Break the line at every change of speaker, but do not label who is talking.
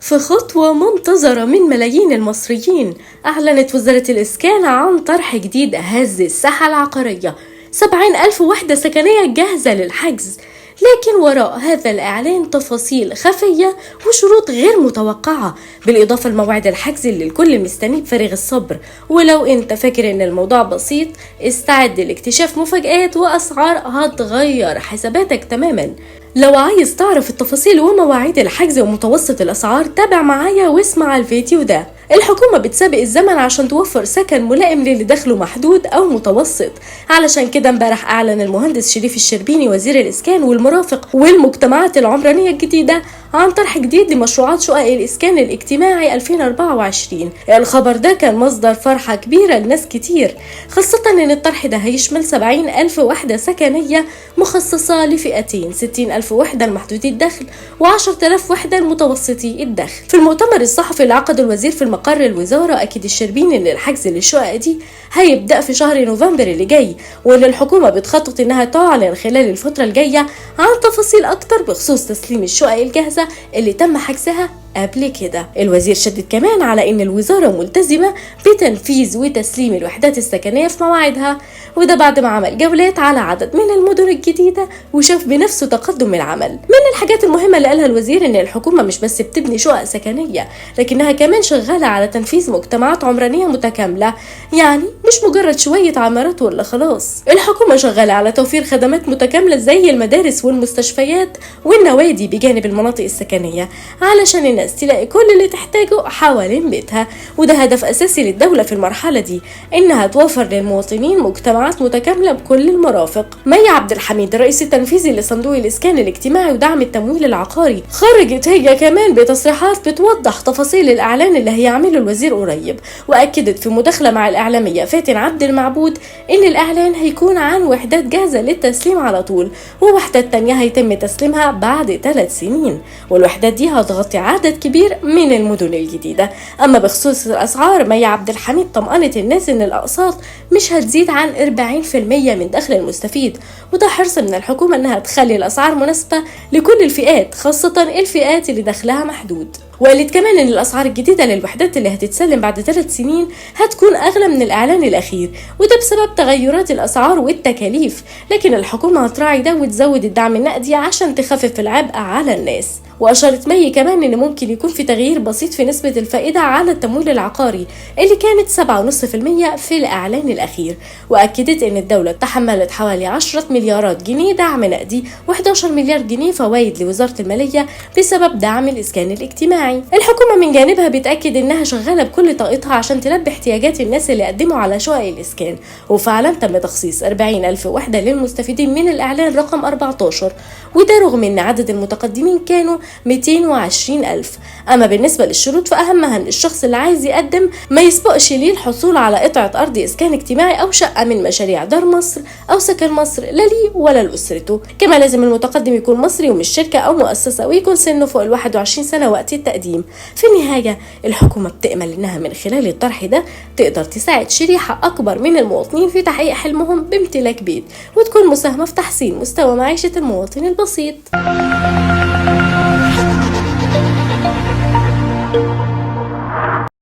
في خطوة منتظرة من ملايين المصريين، أعلنت وزارة الإسكان عن طرح جديد هز الساحة العقارية. 70,000 وحدة سكنية جاهزة للحجز، لكن وراء هذا الإعلان تفاصيل خفية وشروط غير متوقعة، بالإضافة لموعد الحجز اللي الكل مستنيه بفارغ الصبر. ولو أنت فاكر إن الموضوع بسيط، استعد لاكتشاف مفاجآت وأسعار هتغير حساباتك تماما. لو عايز تعرف التفاصيل ومواعيد الحجز ومتوسط الأسعار، تابع معايا واسمع الفيديو ده. الحكومة بتسابق الزمن عشان توفر سكن ملائم للي دخله محدود أو متوسط. علشان كده امبارح أعلن المهندس شريف الشربيني وزير الإسكان والمرافق والمجتمعات العمرانية الجديدة عن طرح جديد لمشروعات شقق الإسكان الاجتماعي 2024. الخبر ده كان مصدر فرحة كبيرة لناس كتير، خاصة إن الطرح ده هيشمل 70,000 وحدة سكنية مخصصة لفئتين: 60,000 وحدة المحدودي الدخل و10,000 وحدة المتوسطي الدخل. في المؤتمر الصحفي اللي عقده الوزير في المقر الوزارة، أكد الشربيني إن الحجز للشقق دي هيبدأ في شهر نوفمبر اللي جاي، وإن الحكومة بتخطط إنها تعلن خلال الفترة الجاية عن تفاصيل أكتر بخصوص تسليم الشقق الجاهزة اللي تم حجزها قبل كده. الوزير شدد كمان على ان الوزارة ملتزمة بتنفيذ وتسليم الوحدات السكنية في مواعيدها، وده بعد ما عمل جولات على عدد من المدن الجديدة وشاف بنفسه تقدم العمل. من الحاجات المهمة اللي قالها الوزير ان الحكومة مش بس بتبني شقق سكنية، لكنها كمان شغالة على تنفيذ مجتمعات عمرانية متكاملة، يعني مش مجرد شوية عمارات ولا خلاص. الحكومة شغالة على توفير خدمات متكاملة زي المدارس والمستشفيات والنوادي بجانب المناطق السكنية، علشان الناس تلاقي كل اللي تحتاجه حوالين بيتها. وده هدف أساسي للدولة في المرحلة دي، إنها توفر للمواطنين مجتمعات متكاملة بكل المرافق. مي عبد الحميد الرئيس التنفيذي لصندوق الإسكان الاجتماعي ودعم التمويل العقاري، خرجت هي كمان بتصريحات بتوضح تفاصيل الإعلان اللي هيعمله الوزير قريب، وأكدت في مداخلة مع الإعلامية فاتن عبد المعبود إن الإعلان هيكون عن وحدات جاهزة للتسليم على طول، ووحدات تانية هيتم تسليمها بعد 3 سنين، والوحدات دي هتغطي عدد كبير من المدن الجديدة. أما بخصوص الأسعار، مي عبد الحميد طمأنت الناس إن الأقساط مش هتزيد عن 40% من دخل المستفيد، وده حرص من الحكومة إنها تخلي الأسعار مناسبة لكل الفئات، خاصة الفئات اللي دخلها محدود. وقالت كمان إن الأسعار الجديدة للوحدات اللي هتتسلم بعد 3 سنين هتكون أغلى من الإعلان الأخير، وده بسبب تغيرات الأسعار والتكاليف، لكن الحكومة هتراعي ده وتزود الدعم النقدي عشان تخفف العبء على الناس. وأشارت مي كمان إن ممكن يكون في تغيير بسيط في نسبة الفائدة على التمويل العقاري اللي كانت 7.5% في الإعلان الأخير، وأكدت إن الدولة تحملت حوالي 10 مليارات جنيه دعم نقدي و11 مليار جنيه فوائد لوزارة المالية بسبب دعم الإسكان الاجتماعي. الحكومة من جانبها بتأكد إنها شغالة بكل طاقتها عشان تلبي احتياجات الناس اللي قدموا على شقق الإسكان، وفعلا تم تخصيص 40,000 وحدة للمستفيدين من الإعلان رقم 14، وده رغم إن عدد المتقدمين كانوا 220,000. أما بالنسبة للشروط فأهمها إن الشخص اللي عايز يقدم ما يسبقش ليه الحصول على قطعة أرض إسكان اجتماعي أو شقة من مشاريع دار مصر أو سكن مصر، لا ليه ولا لأسرته. كما لازم المتقدم يكون مصري ومش شركة أو مؤسسة، ويكون سنه فوق 21 سنة وقت التقديم. في النهاية الحكومة بتأمل إنها من خلال الطرح ده تقدر تساعد شريحة أكبر من المواطنين في تحقيق حلمهم بامتلاك بيت، وتكون مساهمة في تحسين مستوى معيشة المواطن البسيط.